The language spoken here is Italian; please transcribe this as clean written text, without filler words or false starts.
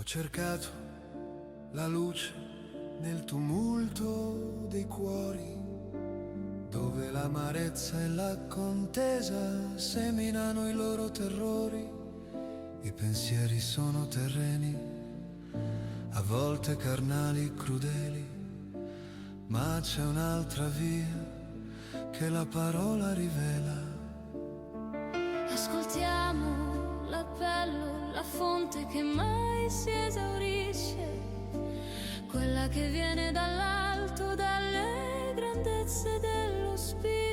Ho cercato la luce nel tumulto dei cuori, dove l'amarezza e la contesa seminano i loro terrori. I pensieri sono terreni, a volte carnali, crudeli, ma c'è un'altra via che la parola rivela. Ascoltiamo l'appello, la fonte che mai si esaurisce, quella che viene dall'alto, dalle grandezze dello spirito.